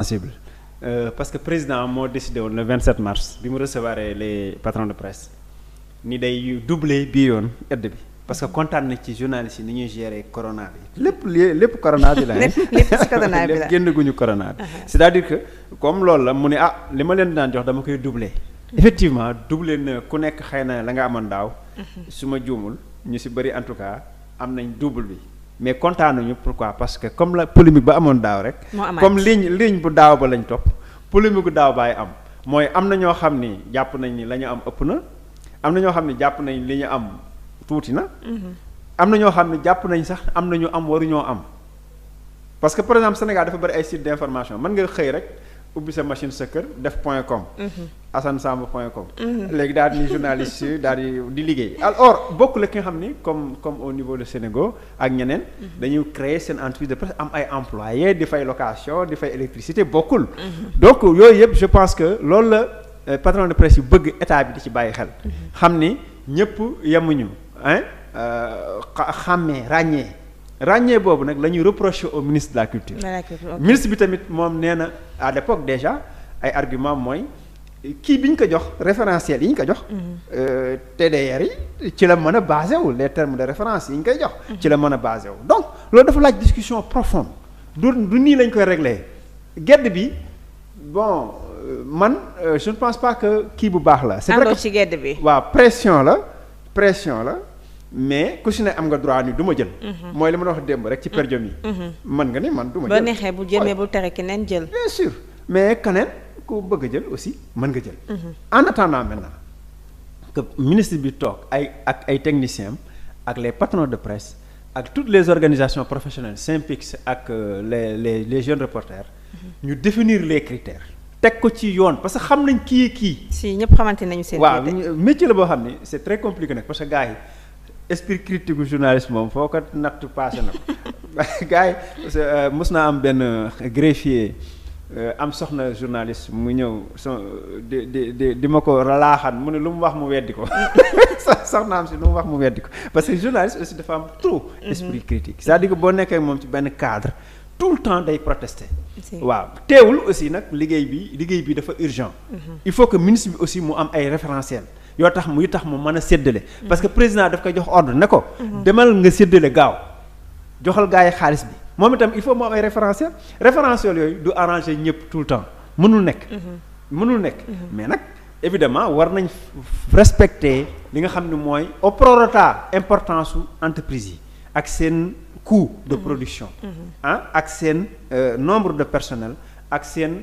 sensible parce que président moo décidé woon le 27 mars bi mu recevoir les patrons de presse ni day doubler bii yoon aide bi parce que kontaan na ci journalistes yi ni ñuy gérer corona bi lépp corona bi la lépp ci corona bi la lépp génn guñu corona bi c'est-à-dire que comme loolu la mu ne li ma leen daan jox dama koy doubler effectivement doubler na ku nekk xëy na la nga amoon daaw su ma juumul ñu si bëri en tout cas am nañ double bi mais kontaanuñu pourquoi parce que comme la polémique ba amoon daaw rek comme ligne bu daaw ba lañ topp polémique bu daaw baay am mooy am na ñoo xam ni jàpp nañ ni la ñu am ëpp na am na ñoo xam ni jàpp nañ li ñu am tuuti na am na ñoo xam ne jàpp nañ sax am na ñu am waruñoo am parce que par exemple Sénégal dafa bëri ay sites d'information mën nga xëy rek ubbi sa machine sa kër def .com asansamba.com léegi daal di journaliste yi daal di liggéey alors bokk la ki nga xam ni comme au niveau de Sénégal ak ñeneen dañuy créer seen entreprise de presse am ay employés di fay location di fay électricité bokkul donc yooyu yëpp je pense que loolu la patron de presse yu bëgg état bi di ci bàyyi xel xam ni ñëpp yemuñu xàmmee ràññee boobu nag la ñuy reprocher au ministre de la culture ministre bi tamit moom nee na à l'époque déjà ay argument mooy kii bi ñu ko jox référentiel yi ñu ko jox TDR yi ci la mën a basé wu les termes de référence yi ñu koy jox ci la mën a basé wu donc loolu dafa laaj discussion profonde du nii lañ koy régler gedd bi bon man je ne pense pas que kii bu baax la c'est vrai que ci gedd bi waaw pression la mais ku si ne am nga droit ni du ma jël mooy li ma wax démb rek ci perjom yi mën nga ni man du ma jël ba neexee bu jël mais bu tere keneen jël bien sûr mais keneen ku bëgg a jël aussi mën nga jël en attendant maintenant que ministre bi toog ak ay techniciens ak les patrons de presse ak toutes les organisations professionnelles SYNPICS ak les jeunes reporters ñu définir les critères teg ko ci yoon parce que xam nañ kii si ñëpp xamante nañu seen waaw métier la boo xam ni c'est très compliqué nag parce que gars yi esprit critique gu journaliste moom foo ko natt passé na ko gars yi mos naa am benn greffier am soxna journaliste mu ñëw di ma ko laaxan mu ne lu mu wax mu weddi ko soxna am si lu mu wax mu weddi ko parce que journaliste aussi dafa am trop esprit critique c'est-à-dire que boo nekkee moom ci benn cadre tout le temps day protester waaw teewul aussi nag liggéey bi dafa urgent il faut que ministre bi aussi mu am ay référentiels yoo tax mu mën a séddale parce que président daf koy jox ordre ne ko demal nga séddale gaaw joxal gars yi xaalis bi moom itam il faut mu am ay référentiels yooyu du arranger ñëpp tout le temps mënul nekk mais nag évidemment war nañ respecter li nga xam ne mooy au prorata importance su entreprise yi ak seen coût de production ak seen nombre de personnel ak seen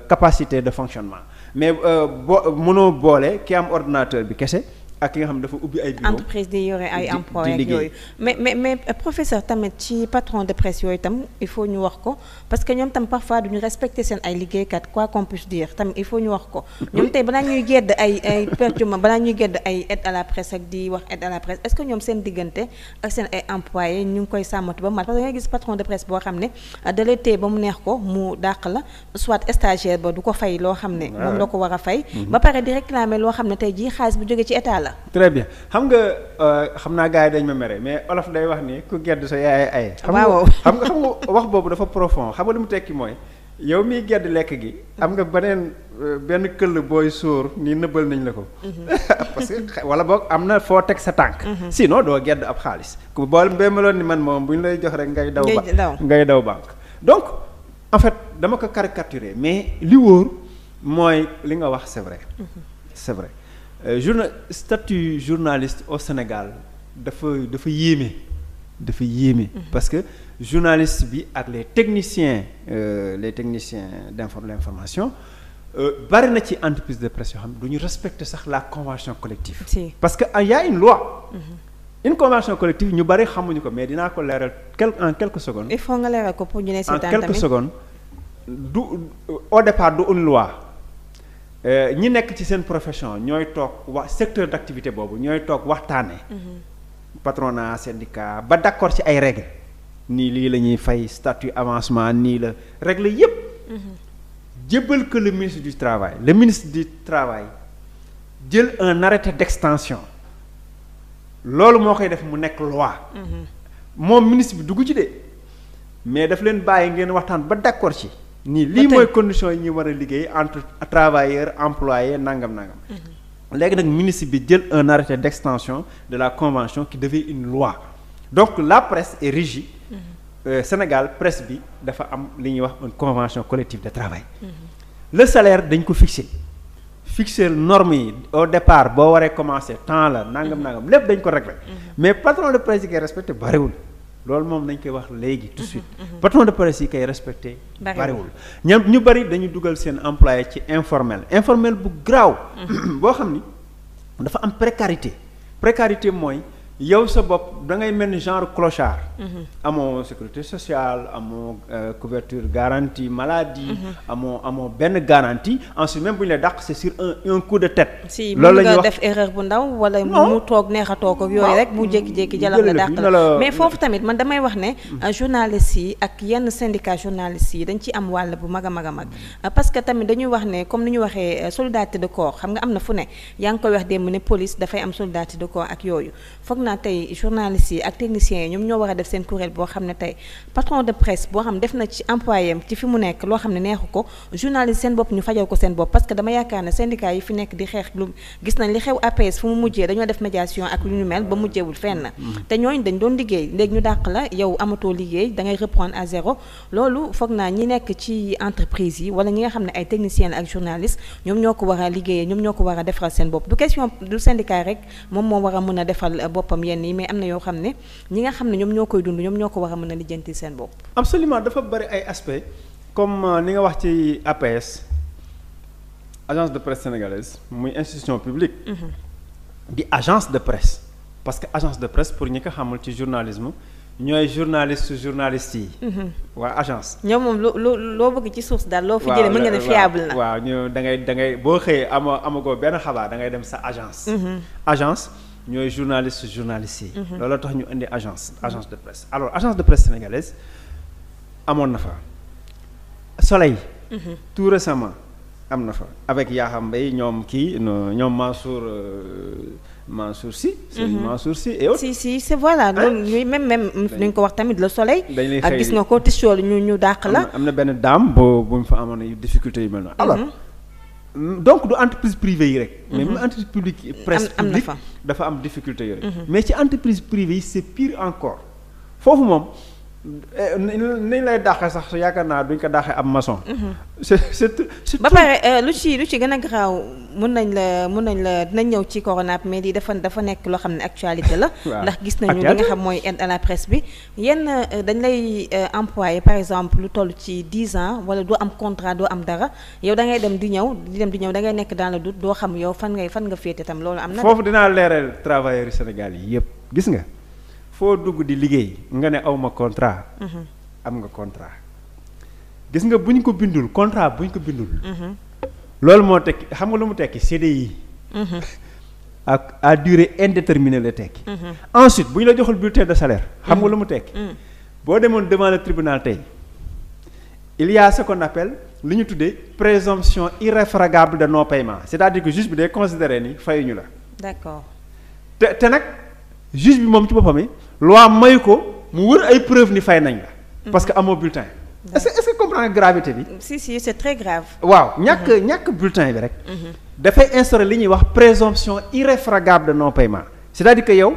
capacité de fonctionnement mais mënoo boole ki am ordinateur bi kese ak ki nga xam ne dafa ubbi ay bureau entreprise di yore ay emploi ak yooyu mais professeur tamit ci patron de presse yooyu tam il faut ñu wax ko parce que ñoom tam parfois duñu respecter seen ay liggéeykat quoi qu'on puisse dire tam il faut ñu wax ko ñoom tey balaa ñuy gedd ay pertement balaa ñuy gedd ay aide à la presse ak di wax aide à la presse est-ce que ñoom seen diggante ak seen ay employés ñu ngi koy sàmmatu ba mat parce que nga gis patron de presse boo xam ne da lay téye ba mu neex ko mu dàq la soit stagiaire ba du ko fay loo xam ne moom la ko war a fay ba pare di réclamer loo xam ne tey jii xaalis bu jógee ci état la très bien xam nga xam naa gars yi dañ ma mere mais olof day wax ni ku gedd sa yaay ay xam nga wax boobu dafa profond xam nga li mu tekki mooy yow miy gedd lekk gi am nga benn këll booy sóor ni nëbbal nañ la ko parce que wala boog am na foo teg sa tànk sinon doo gedd ab xaalis ku bool mbéymaloon ni man moom bu ñu lay jox rek ngay daw banque donc en fait dama ko caricaturer mais li wóor mooy li nga wax c'est vrai statut journaliste au Sénégal dafa yéeme parce que journaliste bi ak les techniciens d'information bari na ci entreprise de presse yoo xam ne du ñu respecter sax la convention collective parce que y a une loi une convention collective ñu bari xamuñu ko mais dinaa ko leeral en quelques secondes il faut nga leeral ko pour ñu ne en quelques secondes du au départ du une loi ñi nekk ci seen profession ñooy toog secteur d'activité boobu ñooy toog waxtaanee. patronat syndicat ba d'accord ci ay règles nii lii la ñuy fay statut avancement nii la règles yépp jébbal que le ministre du travail jël un arrêté d'extension loolu moo koy def mu nekk loi. moom ministre bi dugg ci de mais daf leen bàyyi ngeen waxtaan ba d'accord ci nii lii mooy conditions yi ñu war a liggéey entre travailleurs employés nangam. léegi nag ministre bi jël un arrêté d'extension de la convention qui devient une loi donc la presse est régie. Sénégal presse bi dafa am li ñuy wax une convention collective de travail. le salaire dañ ko fixer normes yi au départ boo waree commencer temps la nangam lépp dañ ko régler mais patron de presse yi koy respecté bariwul loolu moom nañ koy wax léegi tout de suite patron de presse yi koy respecté bariwul ñu bari dañu dugal seen employé ci informel bu graaw boo xam ni dafa am précarité mooy yow sa bopp da ngay mel ni genre clochard. amoo sécurité sociale amoo couverture garantie maladie. amoo benn garantie ensuite même bu ñu lay dàq c'est sur un coup de tête. si loolu la ñuy wax def erreur bu ndaw wala mu toog neexatoo ko yooyu rek mu jékki-jékki jalal la dàq la mais foofu tamit man damay wax ne journalistes yi ak yenn syndicat journalistes yi dañ ci am wàll bu mag a mag parce que tamit dañuy wax ne comme ni ñu waxee solidarité de corps xam nga am na fu ne yaa ngi koy wax démb ne police dafay am solidarité de corps ak yooyu foog naa tey journalistes yi ak techniciens yi ñoom ñoo war a def seen kuréel boo xam ne tey patron de presse boo xam def na ci employé am ci fi mu nekk loo xam ne neexu ko journaliste seen bopp ñu fajal ko seen bopp parce que dama yaakaar ne syndicat yi fi nekk di xeex lu gis nañ li xew APS fu mu mujjee dañoo def médiation ak lu ñu mel ba mujjeewul fenn te ñooñu dañ doon liggéey léegi ñu dàq la yow amatoo liggéey da ngay reprendre à zéro loolu foog naa ñi nekk ci entreprise yi wala ñi nga xam ne ay techniciens ak journalistes ñoom ñoo ko war a liggéeyee ñoom ñoo ko war a defal seen bopp du question du syndicat rek moom moo war a mën a defal boppam yenn yi mais am na yoo xam ne ñi nga xam ne ñoom ñoo koy dund ñoom ñoo ko war a mën a lijjanti seen bopp. absolument dafa bari ay aspects comme ni nga wax ci APS agence de presse sénégalaise muy institution publique. di agence de presse parce que agence de presse pour ñi ko xamul ci journalisme ñooy journalistes yi. waa agence. ñoom moom loo bëgg ci source daal loo fi jëlee mën nga ne fiable na. waaw ñu da ngay boo xëyee amagoo benn xabaar da ngay dem sa agence. agence. ñooy journalistes yi. looloo tax ñu indi agence de presse alors agence de presse sénégalaise amoon na fa Soleil. tout récemment am na fa avec Yakham Mbaye ñoom ñoom Mansour Sy. Mansour Sy et autres. si c'est voilà loolu ñuy même nañ ko wax tamit le Soleil. ak gis nga ko tisool ñu dàq la. am na benn dame bu mu fa amoon yu difficulté yu mel noonu. alors donc du entreprise privée yi rek. mais même entreprise publique presse publique dafa am difficulté yooyu. mais ci entreprise privée yi c'est pire encore foofu moom nañ lay dàqee sax yaakaar naa duñ ko dàqee am maçon. c'est ba pare lu ci gën a garaaw mën nañ la dinañ ñëw ci corona mais lii dafa nekk loo xam ne actualité la. ndax gis nañu li nga xam mooy aide à la presse bi yenn dañ lay employé par exemple lu toll ci 10 ans wala doo am contrat doo am dara yow da ngay dem di ñëw da ngay nekk dans le doute doo xam yow fan nga féete tam loolu am na. foofu dinaa leeral travailleurs Sénégal yi yëpp gis nga. foo dugg di liggéey nga ne awma contrat. am nga contrat gis nga buñ ko bindul contrat buñ ko bindul. loolu moo tekki xam nga lu mu tekki CDI. ak à durée indéterminée la tekki. ensuite bu ñu la joxul bulletin de salaire. xam nga lu mu tekki. boo demoon devant le tribunal tey il y a ce qu'on appelle lu ñu tuddee présomption irréfragable de non paiement c'est-à-dire que juge bi day considérer ni fayuñu la. d'accord te nag juge bi moom ci boppam loi mayu ko mu wër ay preuve ni fay nañ la. parce que amoo bulletin. est-ce que comprendre gravité bi. si c'est très grave. waaw ñàkk bulletin bi rek. dafay instaurer li ñuy wax présomption irréfragable de non paiement c'est-à-dire que yow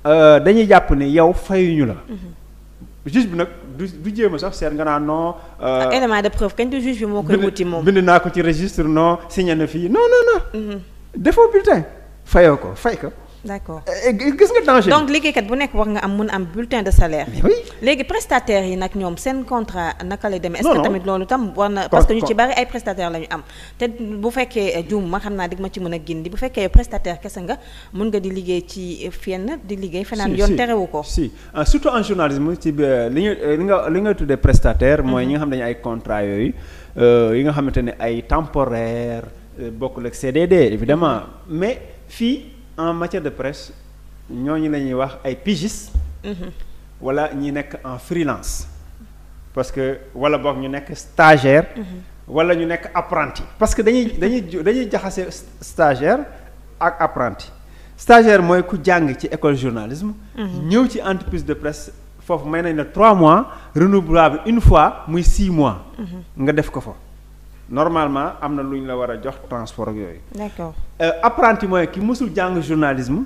dañuy jàpp ne yow fayuñu la. juge bi nag du jéem a sax seet nga naan non. ak élément de preuve kañ du juge bi moo koy wuti moom. bind naa ko ci registre non signé na fii non. defoo bulletin fayoo ko fay ko. d'accord gis nga danger. donc liggéeykat bu nekk war nga mun am bulletin de salaire. oui léegi prestataires yi nag ñoom seen contrat naka lay demee. est-ce que tamit loolu tam war na parce que ñu ci bari ay prestataires la ñu am. te bu fekkee juum ma xam naa dig ma ci mën a gindi bu fekkee prestataire kese nga mun nga di liggéey ci fenn di liggéey. fenaan yoon terewu ko. si surtout en journalisme ci li nga tuddee prestataire. mooy ñi nga xam ne dañu ay contrat yooyu yi nga xamante ne ay temporaire bokkul ak CDD évidemment mais fii. en matière de presse ñooñu la ñuy wax ay pigistes. wala ñi nekk en freelance. parce que wala boog ñu nekk stagiaire. wala ñu nekk apprenti. parce que dañuy jaxase stagiaire ak apprenti. stagiaire mooy ku jàng ci école journalisme. ñëw ci entreprise de presse foofu may nañ la 3 mois renouvelable une fois muy 6 mois. nga def ko fa normalement am na lu ñu la war a jox transport ak yooyu. d'accord apprenti mooy ki mësul jàng journalisme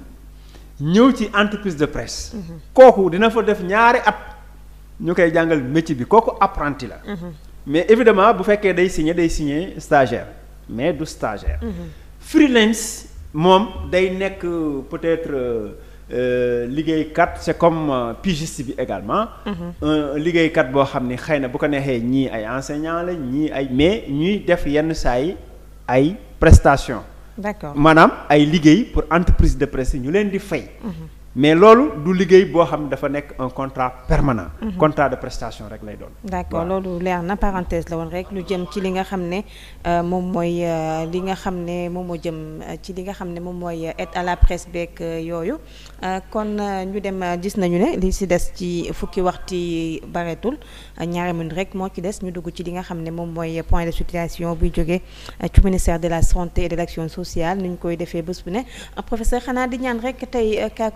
ñëw ci entreprise de presse. kooku dina fa def ñaari at ñu koy jàngal métier bi kooku apprenti la. mais évidemment bu fekkee day signer stagiaire mais du stagiaire. freelance moom day nekk peut-être liggéeykat c'est comme pigiste bi également. liggéeykat boo xam ni xëy na bu ko neexee ñii ay enseignants la ñii ay mais ñuy def yenn saa yi ay prestations. d'accord maanaam ay liggéey pour entreprise de presse ñu leen di fay. mais loolu du liggéey boo xam ne dafa nekk un contrat permanent. contrat de prestation rek lay doon. d'accord loolu leer na parenthèse la woon rek lu jëm ci li nga xam ne moom mooy li nga xam ne moom moo jëm ci li nga xam ne moom mooy aide à la presse beeg yooyu kon ñu dem gis nañu ne li ci des ci fukki waxtu bareetul ñaari minutes rek moo ci des ñu dugg ci li nga xam ne moom mooy point de situation buy jógee ci ministère de la santé et de l'action sociale ni ñu koy defee bés bu ne professeur xanaa di ñaan rek tey cas